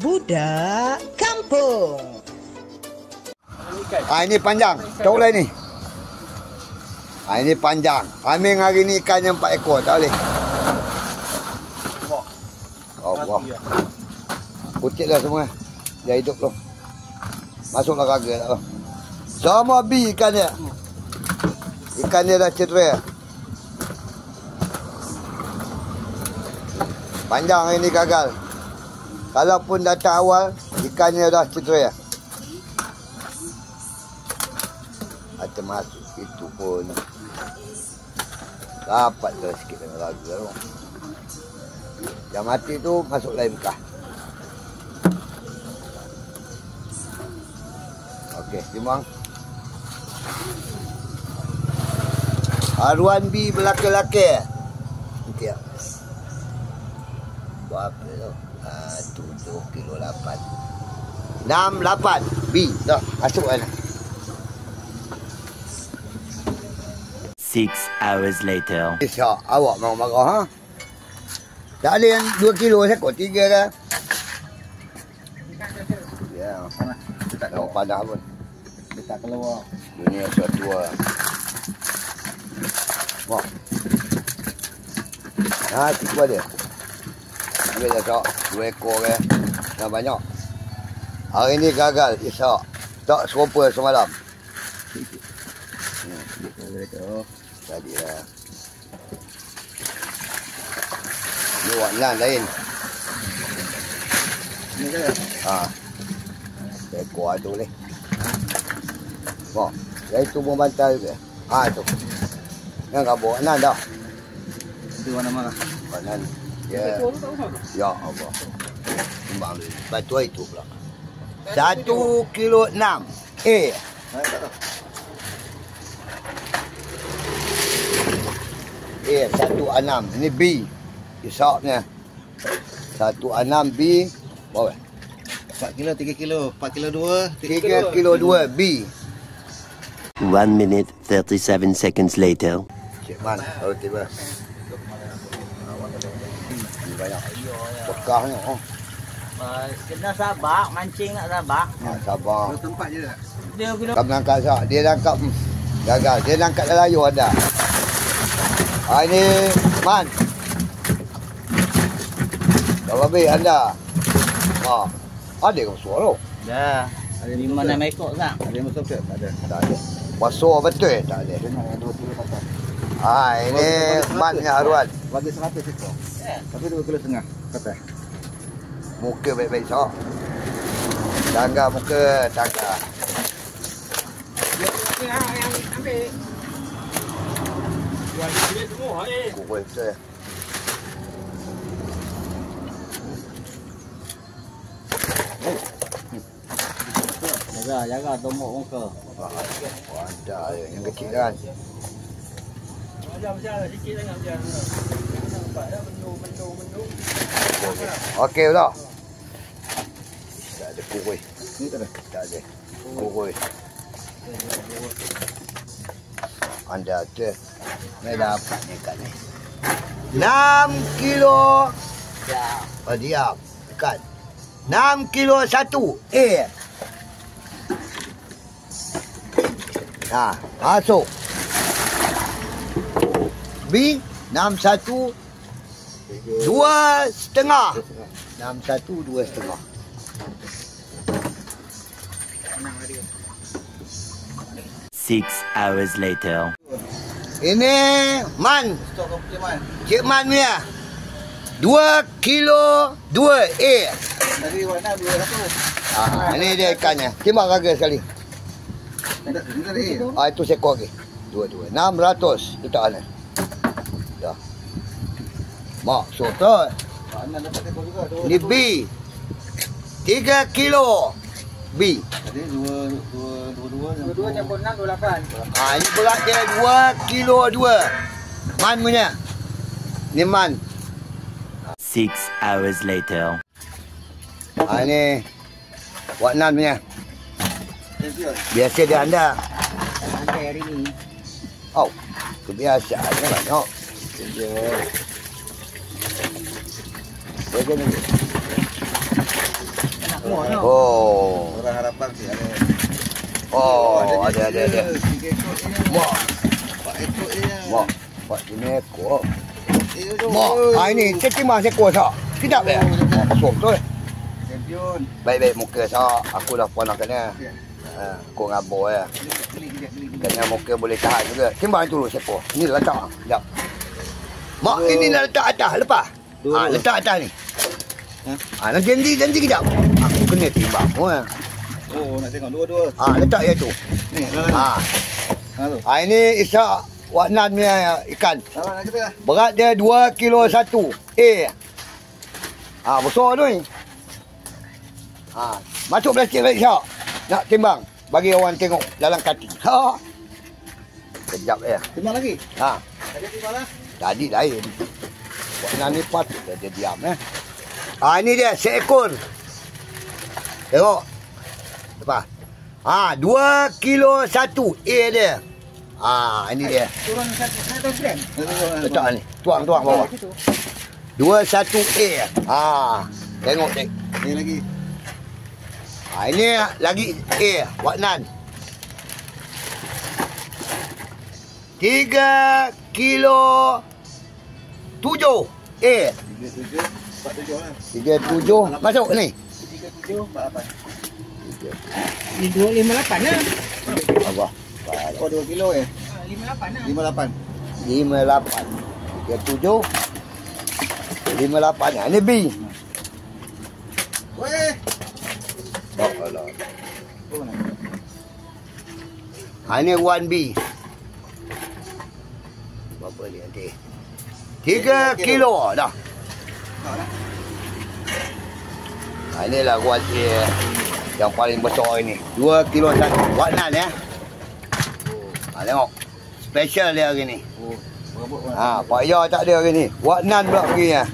Budak Kampung. Ini panjang. Tahu lah ni. Ini panjang. Aming hari ni ikan yang 4 ekor. Tak boleh. Allah. Kucik dah semua. Dia hidup tu. Masuklah raga tak. Semua B ikan dia. Ikan dia dah cedera. Panjang hari ni gagal. Kalaupun datang awal, ikannya dah cedera. Atau masuk itu pun dapat dah sikit dengan raga tu. Yang mati tu masuk lain bekas. Okey, timbang. Haruan B belaki-laki. Okey. Berapa tu? 7 kilo 8. 68 B. Dah, masuk kan. 6 hours later. Isyak, awak mau marah ha? Tak ada yang 2 kilo sekot 3 ke? Ya, panas. Tak tahu panas pun. Dia tak keluar. Dunia suatu lah. Wah. Ha, tipu ada. Ambil dah sok. 2 ekor ke. Dah banyak. Hari ni gagal isyak. Tak serupa semalam. Tadi lah. Ni warna lain. Ni ke? Ha. Ekor tu boleh. Wah, saya tu pun bantal ke? Ha tu. Yang kabur warna dah. Itu warna mana? Warna ni. Ya. Ya Allah. Sembang dulu. Batu itu pula. 1 kilo 6. A 16. Ini B. Isaknya 16 B. Berapa? 4 kilo, 3 kilo, 4 kilo 2, 3 kilo 2 B. 1 minute 37 seconds later. Cik Man, kalau tiba. Banyak. Bekahnya. Oh. Kena sabar, mancing nak sabar. Ha, sabar. tempat je tak? Dia kena Kau menangkap sak. Dia tangkap. Gagal. Dia tangkap dalam air ada. Ha, ini Man. Kalau habis anda. Ha. Ada kau suara. dah. Ada 5-6 ekor sang. Ada yang masuk ke? Tak ada. Tak ada. Pasal betul tak ada. Tengok yang 2 kilo patah. Ha, ini Man punya haruan. Bagi 100 ekor. Tapi 2 kilo setengah patah. Muka baik-baik sak. Tangga muka, tangga. Yang ambil. Jual duit semua ni. Kuih betul. Jaga tomok muka. Ada yang kecil kan. Macam sikit sangat macam. Nampak dah mendung. Okey pula. Tak ada kuih. Ni tak ada. Tak ada. Kuih. Anda tu. Ni dapat ni kat ni. 6 kilo. Oh, diam. Ikan. 6 kilo 1. Nah, masuk. B 61 2,5. 61 2,5. 6 hours later. Ini Man. Stok kau Cik Man. Cik Man punya. 2 kilo 2 Tadi warna 2 1. Ini dia ikannya. Timbang harga sekali. Ini tadi. Itu sekor lagi. 2 600 kita ana. Dah. Mak sotot. Mana dapat ekor juga. Ini B. 3 kilo B. Tadi 2 campur 6, 28. Ini berat dia 2 kilo 2. Man punya. Ni Man. 6 hours later. Ini Wak Nan punya. Biasa dia anda. Santai hari ni. Oh, kebiasaannya banyak. Dia ni. Anak semua tu. Oh. Orang harapan sih ada. Oh, ada. 3 ekor dia. Mak, 4 ekor dia. mak. Buat ini ekor. Tu. Mak, ini setimbang seekor sah. Tidak ya? Kosong tu. Champion. Baik-baik muka sah. Aku dah pernah kena. Kau ngabur ya. Geli. Kena muka boleh tahan juga. Timbang dulu seekor. Ini letak. Sekejap. Mak, ini dah letak atas. Lepas. Letak atas ni. Nanti kejap. Aku kena timbang. Oh, nak tengok dua-dua. Letak je tu. Ni, lah. Tu. Ini Ishak Waknan punya ikan. Salah nak kita. Berat dia 2 kilo 1. Besar tu ni. Masuk plastik balik Ishak. Nak timbang. Bagi orang tengok dalam kaki. Kejap ya. Timbang lagi. Tadi timbang lah. Tadi lain. Waknan ni patut dia diam Ini dia seekor. Tengok. Lepas. 2 kilo 1 dia. Ini dia. Turun 1 gram. Letak ni. Tuang bawah. 21A. Tengok dek. Ni lagi. Ini lagi A. Waknan. 3 kilo 7 A. 37, 47 lah. 37. Masuk ni. 37, 48. Ni 258 lah. Allah. Oh, 2 kilo 58 lah. 58. 58. 37. 58. Ini B. Weh. Allah. Oh, nak. Ini 1B. Berapa ni nanti? 3 kilo dah. Inilah 1A yang paling besar ini. 2 kilo 1. Waknan ya. Tengok. Special dia hari ni. Oh, berapa? Pak Ya tak ada hari ni. Waknan pula pergi ya.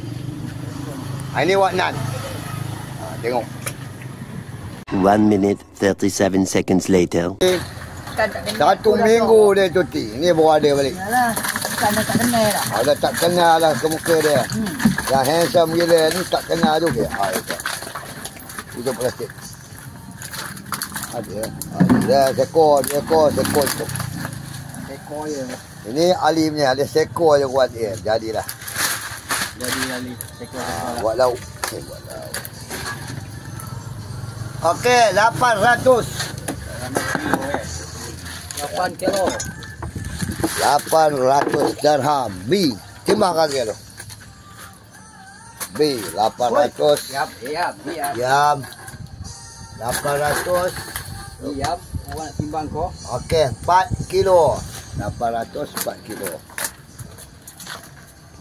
Ini Waknan. Tengok. 1 minute 37 seconds later. Kan tak kena. 1 minggu dia cuti. Ni baru ada balik. Yalah. Kan dah tak kena dah. Ada tak kenal lah ke muka dia. Yang handsome gila ni tak kenal juga. Itu plastik. Ada. Sekor tu. Ekor je. Ini Ali punya. Ada sekor je buat dia. Jadilah. Jadi Ali. Ekor. Buat lauk. Buat lauk. Okey, 800. 8 kilo. 800 dirham. B. Timbang kaki tu. B. 800. Siap. Diam. 800. Siap. Orang timbang kau. Okey, 4 kilo. 800 4 kilo.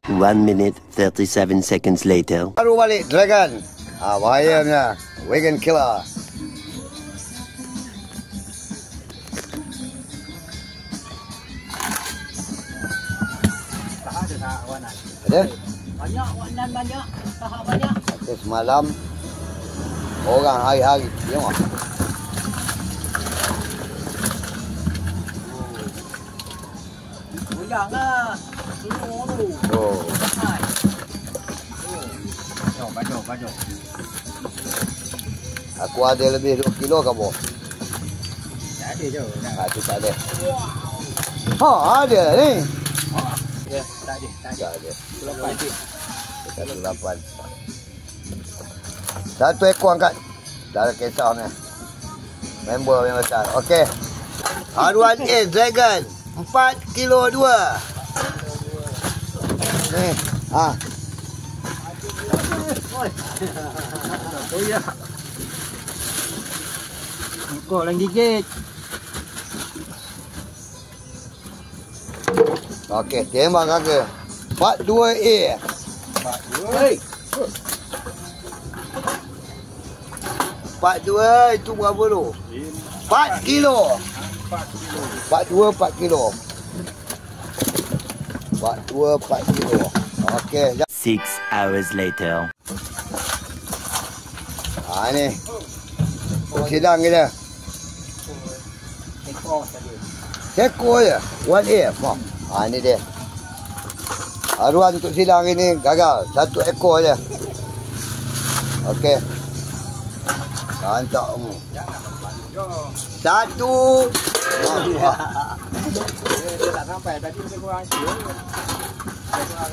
1 minute 37 seconds later. Baru balik Dragon. Bahaya punya. Wagon killer. Tak ada Waknan. Ada? Banyak Waknan banyak. Tahap banyak. Okey, semalam orang hari-hari. Tengok. Goyang lah. Semua tu. Oh. Bahai. Baju. Aku ada lebih 2 kilo ke boh? Tak ada je. Itu tak ada. Ada ni. Ya, tak ada. Tak ada. 8. 18. Satu ekor angkat. Tak ada kisah ni. Member yang besar. Okey. R1A Dragon. 4 kilo 2. Ni. Oh ya. Kau lang gigit. Okey, tembak kakak. 42A. Hei. 42 itu berapa tu? 4 kilo. 42 4 kilo. 42 4 kilo. Okey, 6 hours later. ni. Sidang kita. Ekor tadi. Sekor je. 1A. Ni dia. Haruan untuk sidang ini gagal. 1 ekor je. Okey. Kantak kamu. Satu. Dia tak sampai. Tadi lebih kurang sikit. Lebih kurang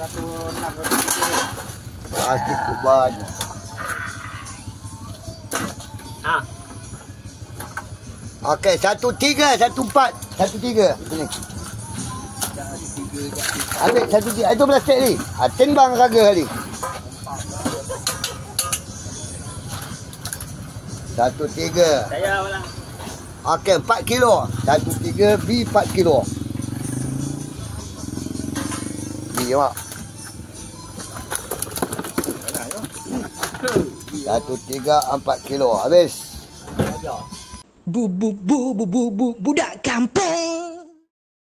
106. Cukup banyak. Okey, 1-3, 1-4, 1-3. Sini. Ambil 1-3. Itu plastik ni. Timbang harga kali. 1-3. Saya malah. Okey, 4 kilo. 1-3, B 4 kilo. B, mak. 1-3, 4 kilo. Habis. Budak kampung.